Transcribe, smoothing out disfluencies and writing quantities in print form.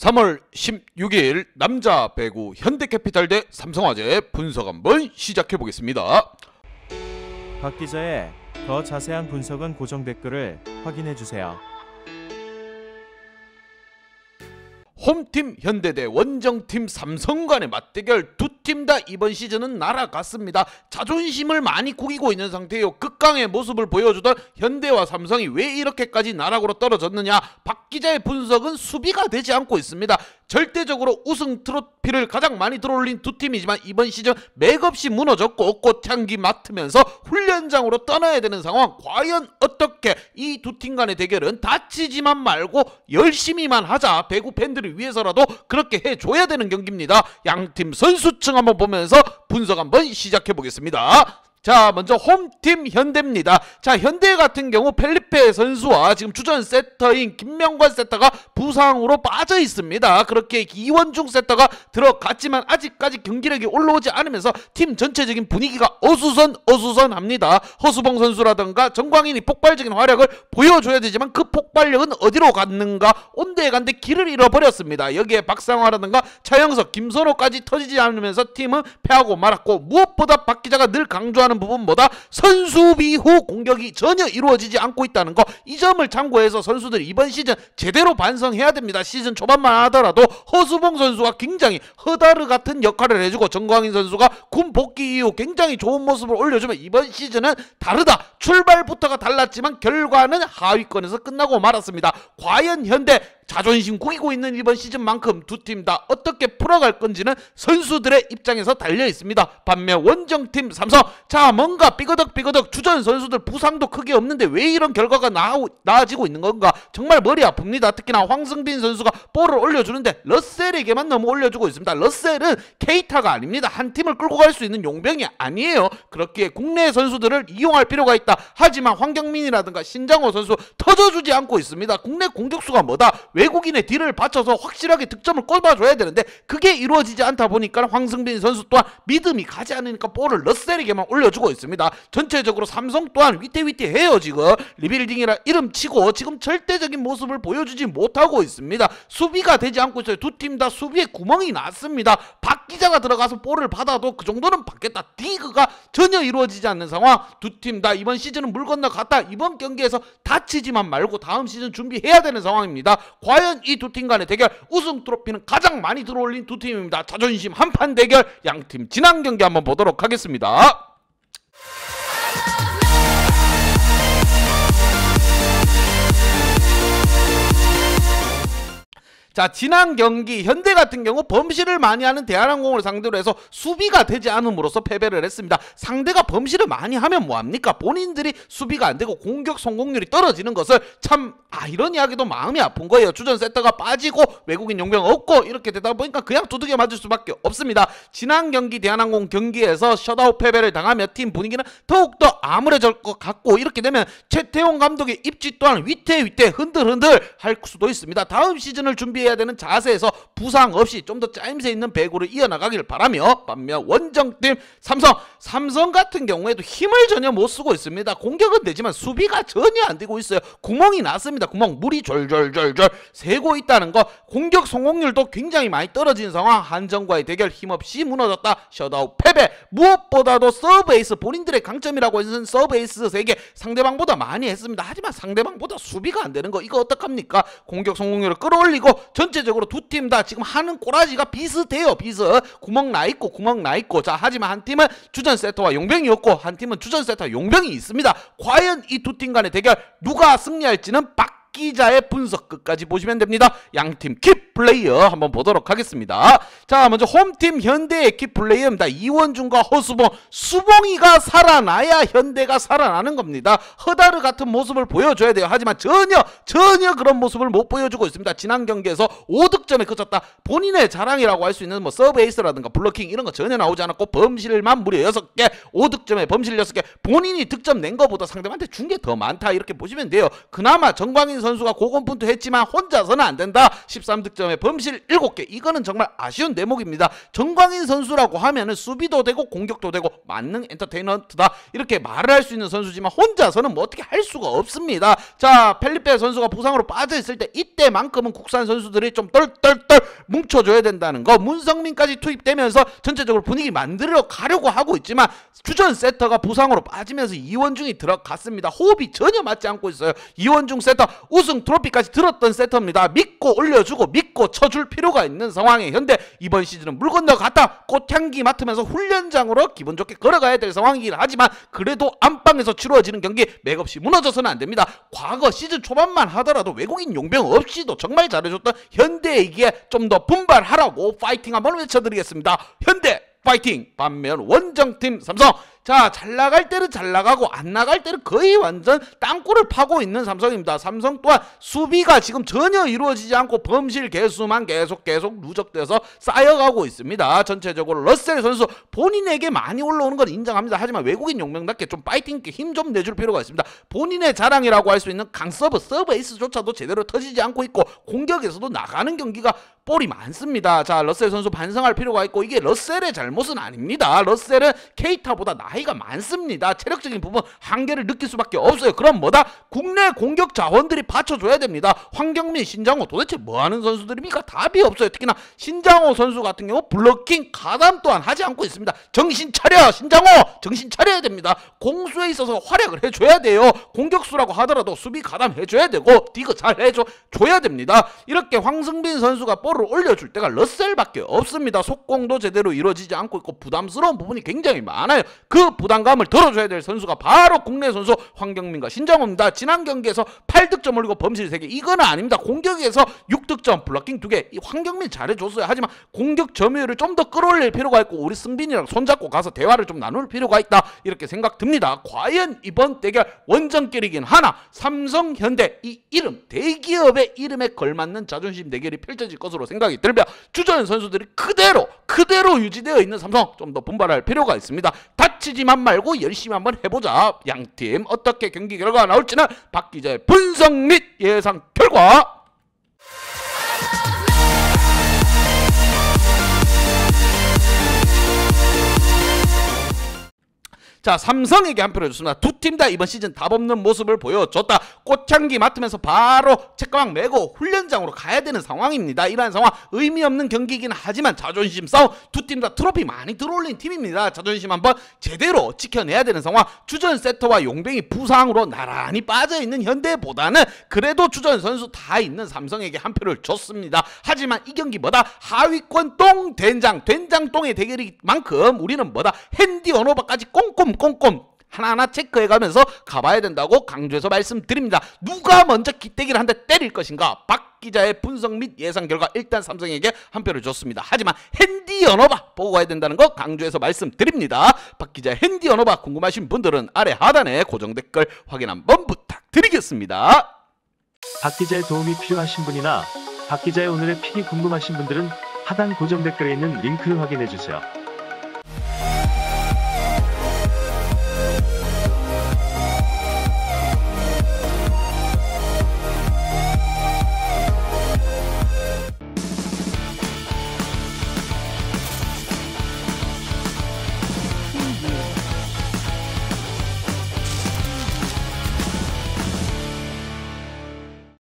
3월 16일 남자 배구 현대캐피탈 대 삼성화재 분석 한번 시작해 보겠습니다. 박 기자의 더 자세한 분석은 고정 댓글을 확인해 주세요. 홈팀 현대 대 원정팀 삼성 간의 맞대결, 두 팀 다 이번 시즌은 날아갔습니다. 자존심을 많이 구기고 있는 상태예요. 극강의 모습을 보여주던 현대와 삼성이 왜 이렇게까지 나락으로 떨어졌느냐, 박 기자의 분석은 수비가 되지 않고 있습니다. 절대적으로 우승 트로피를 가장 많이 들어올린 두 팀이지만 이번 시즌 맥없이 무너졌고 꽃향기 맡으면서 훈련장으로 떠나야 되는 상황. 과연 어떻게 이 두 팀 간의 대결은 다치지만 말고 열심히만 하자, 배구 팬들을 위해서라도 그렇게 해줘야 되는 경기입니다. 양팀 선수층 한번 보면서 분석 한번 시작해 보겠습니다. 자, 먼저 홈팀 현대입니다. 자, 현대 같은 경우 펠리페 선수와 지금 주전 세터인 김명관 세터가 부상으로 빠져 있습니다. 그렇게 이원중 세터가 들어갔지만 아직까지 경기력이 올라오지 않으면서 팀 전체적인 분위기가 어수선합니다. 허수봉 선수라든가 정광인이 폭발적인 활약을 보여줘야 되지만 그 폭발력은 어디로 갔는가, 온데에 간데 길을 잃어버렸습니다. 여기에 박상화라든가 차영석, 김선호까지 터지지 않으면서 팀은 패하고 말았고, 무엇보다 박 기자가 늘 강조하는 부분보다 선수비 후 공격이 전혀 이루어지지 않고 있다는 거, 이 점을 참고해서 선수들이 이번 시즌 제대로 반성해야 됩니다. 시즌 초반만 하더라도 허수봉 선수가 굉장히 허다르 같은 역할을 해주고 정광인 선수가 군 복귀 이후 굉장히 좋은 모습을 올려주면 이번 시즌은 다르다. 출발부터가 달랐지만 결과는 하위권에서 끝나고 말았습니다. 과연 현대 자존심 구기고 있는 이번 시즌만큼 두 팀 다 어떻게 풀어갈 건지는 선수들의 입장에서 달려 있습니다. 반면 원정팀 삼성, 자, 뭔가 삐거덕 주전 선수들 부상도 크게 없는데 왜 이런 결과가 나아지고 있는 건가, 정말 머리 아픕니다. 특히나 황승빈 선수가 볼을 올려주는데 러셀에게만 너무 올려주고 있습니다. 러셀은 케이타가 아닙니다. 한 팀을 끌고 갈 수 있는 용병이 아니에요. 그렇기에 국내 선수들을 이용할 필요가 있다. 하지만 황경민이라든가 신장호 선수 터져주지 않고 있습니다. 국내 공격수가 뭐다, 외국인의 딜을 받쳐서 확실하게 득점을 꼽아줘야 되는데 그게 이루어지지 않다 보니까 황승빈 선수 또한 믿음이 가지 않으니까 볼을 러셀에게만 올려주고 있습니다. 전체적으로 삼성 또한 위태위태해요. 지금 리빌딩이라 이름 치고 지금 절대적인 모습을 보여주지 못하고 있습니다. 수비가 되지 않고 있어요. 두 팀 다 수비에 구멍이 났습니다. 박 기자가 들어가서 볼을 받아도 그 정도는 받겠다. 디그가 전혀 이루어지지 않는 상황. 두 팀 다 이번 시즌은 물 건너갔다. 이번 경기에서 다치지만 말고 다음 시즌 준비해야 되는 상황입니다. 과연 이 두 팀 간의 대결, 우승 트로피는 가장 많이 들어올린 두 팀입니다. 자존심 한판 대결, 양팀 지난 경기 한번 보도록 하겠습니다. 자, 지난 경기 현대 같은 경우 범실을 많이 하는 대한항공을 상대로 해서 수비가 되지 않음으로써 패배를 했습니다. 상대가 범실을 많이 하면 뭐합니까? 본인들이 수비가 안 되고 공격 성공률이 떨어지는 것을 참 이런 이야기도 마음이 아픈 거예요. 주전 세터가 빠지고 외국인 용병 없고 이렇게 되다 보니까 그냥 두들겨 맞을 수밖에 없습니다. 지난 경기 대한항공 경기에서 셧아웃 패배를 당하며 팀 분위기는 더욱더 암울해질 것 같고, 이렇게 되면 최태용 감독의 입지 또한 위태위태 흔들흔들 할 수도 있습니다. 다음 시즌을 준비해야 되는 자세에서 부상 없이 좀 더 짜임새 있는 배구를 이어나가길 바라며, 반면 원정팀 삼성 같은 경우에도 힘을 전혀 못 쓰고 있습니다. 공격은 되지만 수비가 전혀 안 되고 있어요. 구멍이 났습니다. 구멍, 물이 졸졸졸 새고 있다는 거. 공격 성공률도 굉장히 많이 떨어진 상황. 한정과의 대결 힘없이 무너졌다. 셧아웃 패배. 무엇보다도 서브 에이스, 본인들의 강점이라고 해서 서브 에이스 3개 상대방보다 많이 했습니다. 하지만 상대방보다 수비가 안 되는 거, 이거 어떡합니까? 공격 성공률을 끌어올리고 전체적으로 두 팀 다 지금 하는 꼬라지가 비슷해요. 구멍 나있고. 자, 하지만 한 팀은 주전 세터와 용병이 없고 한 팀은 주전 세터와 용병이 있습니다. 과연 이 두 팀 간의 대결 누가 승리할지는 박 기자의 분석 끝까지 보시면 됩니다. 양팀 킥플레이어 한번 보도록 하겠습니다. 자, 먼저 홈팀 현대의 킥플레이어입니다. 이원중과 허수봉, 수봉이가 살아나야 현대가 살아나는 겁니다. 허다르 같은 모습을 보여줘야 돼요. 하지만 전혀 그런 모습을 못 보여주고 있습니다. 지난 경기에서 5득점에 그쳤다. 본인의 자랑이라고 할 수 있는 뭐 서브 에이스라든가 블로킹 이런 거 전혀 나오지 않았고 범실만 무려 6개, 5득점에 범실 6개, 본인이 득점 낸 거보다 상대방한테 준 게 더 많다, 이렇게 보시면 돼요. 그나마 정광인 선수가 고군분투 했지만 혼자서는 안 된다. 13득점에 범실 7개. 이거는 정말 아쉬운 대목입니다. 정광인 선수라고 하면은 수비도 되고 공격도 되고 만능 엔터테인먼트다 이렇게 말을 할 수 있는 선수지만 혼자서는 뭐 어떻게 할 수가 없습니다. 자, 펠리페 선수가 부상으로 빠져있을 때 이때만큼은 국산 선수들이 좀 똘똘똘 뭉쳐줘야 된다는 거. 문성민까지 투입되면서 전체적으로 분위기 만들어 가려고 하고 있지만 주전 세터가 부상으로 빠지면서 이원중이 들어갔습니다. 호흡이 전혀 맞지 않고 있어요. 이원중 세터 우승 트로피까지 들었던 세터입니다. 믿고 올려주고 믿고 쳐줄 필요가 있는 상황에 현대 이번 시즌은 물 건너갔다. 꽃향기 맡으면서 훈련장으로 기분 좋게 걸어가야 될 상황이긴 하지만 그래도 안방에서 치루어지는 경기 맥없이 무너져서는 안 됩니다. 과거 시즌 초반만 하더라도 외국인 용병 없이도 정말 잘해줬던 현대에게 좀 더 분발하라고 파이팅 한번 외쳐드리겠습니다. 현대 파이팅! 반면 원정팀 삼성, 자, 잘 나갈 때는 잘 나가고 안 나갈 때는 거의 완전 땅굴을 파고 있는 삼성입니다. 삼성 또한 수비가 지금 전혀 이루어지지 않고 범실 개수만 계속 누적돼서 쌓여가고 있습니다. 전체적으로 러셀 선수 본인에게 많이 올라오는 건 인정합니다. 하지만 외국인 용병답게 좀 파이팅 있게 힘 좀 내줄 필요가 있습니다. 본인의 자랑이라고 할 수 있는 강서브, 서브 에이스조차도 제대로 터지지 않고 있고 공격에서도 나가는 경기가 볼이 많습니다. 자, 러셀 선수 반성할 필요가 있고 이게 러셀의 잘못은 아닙니다. 러셀은 케이타보다 나이가 많습니다. 체력적인 부분 한계를 느낄 수밖에 없어요. 그럼 뭐다? 국내 공격 자원들이 받쳐줘야 됩니다. 황경민, 신장호 도대체 뭐하는 선수들입니까? 답이 없어요. 특히나 신장호 선수 같은 경우 블로킹 가담 또한 하지 않고 있습니다. 정신 차려! 신장호! 정신 차려야 됩니다. 공수에 있어서 활약을 해줘야 돼요. 공격수라고 하더라도 수비 가담해줘야 되고 디그 잘 해줘야 됩니다. 이렇게 황승빈 선수가 볼을 올려줄 때가 러셀밖에 없습니다. 속공도 제대로 이루어지지 않고 있고 부담스러운 부분이 굉장히 많아요. 그 부담감을 덜어줘야 될 선수가 바로 국내 선수 황경민과 신장호입니다. 지난 경기에서 8득점 올리고 범실 3개. 이거는 아닙니다. 공격에서 6득점 블로킹 2개. 이 황경민 잘해줬어요. 하지만 공격 점유율을 좀 더 끌어올릴 필요가 있고 우리 승빈이랑 손잡고 가서 대화를 좀 나눌 필요가 있다. 이렇게 생각됩니다. 과연 이번 대결 원정결이긴 하나 삼성, 현대 이 이름 대기업의 이름에 걸맞는 자존심 대결이 펼쳐질 것으로 생각이 들며 주전 선수들이 그대로 유지되어 있는 삼성 좀 더 분발할 필요가 있습니다. 다치지만 말고 열심히 한번 해보자. 양팀 어떻게 경기 결과가 나올지는 박 기자의 분석 및 예상 결과 자, 삼성에게 한 표를 줬습니다. 두 팀 다 이번 시즌 답 없는 모습을 보여줬다. 꽃향기 맡으면서 바로 책가방 메고 훈련장으로 가야 되는 상황입니다. 이러한 상황 의미 없는 경기이긴 하지만 자존심 싸움 두 팀 다 트로피 많이 들어올린 팀입니다. 자존심 한번 제대로 지켜내야 되는 상황. 주전 세터와 용병이 부상으로 나란히 빠져있는 현대보다는 그래도 주전 선수 다 있는 삼성에게 한 표를 줬습니다. 하지만 이 경기 뭐다? 하위권 똥 된장똥의 대결인 만큼 우리는 뭐다? 핸디 언어바까지 꼼꼼 하나하나 체크해가면서 가봐야 된다고 강조해서 말씀드립니다. 누가 먼저 기대기를 한 대 때릴 것인가? 박 기자의 분석 및 예상 결과 일단 삼성에게 한 표를 줬습니다. 하지만 핸디 언어바 보고 가야 된다는 거 강조해서 말씀드립니다. 박 기자의 핸디 언어바 궁금하신 분들은 아래 하단에 고정 댓글 확인 한번 부탁드리겠습니다. 박 기자의 도움이 필요하신 분이나 박 기자의 오늘의 픽이 궁금하신 분들은 하단 고정 댓글에 있는 링크를 확인해 주세요.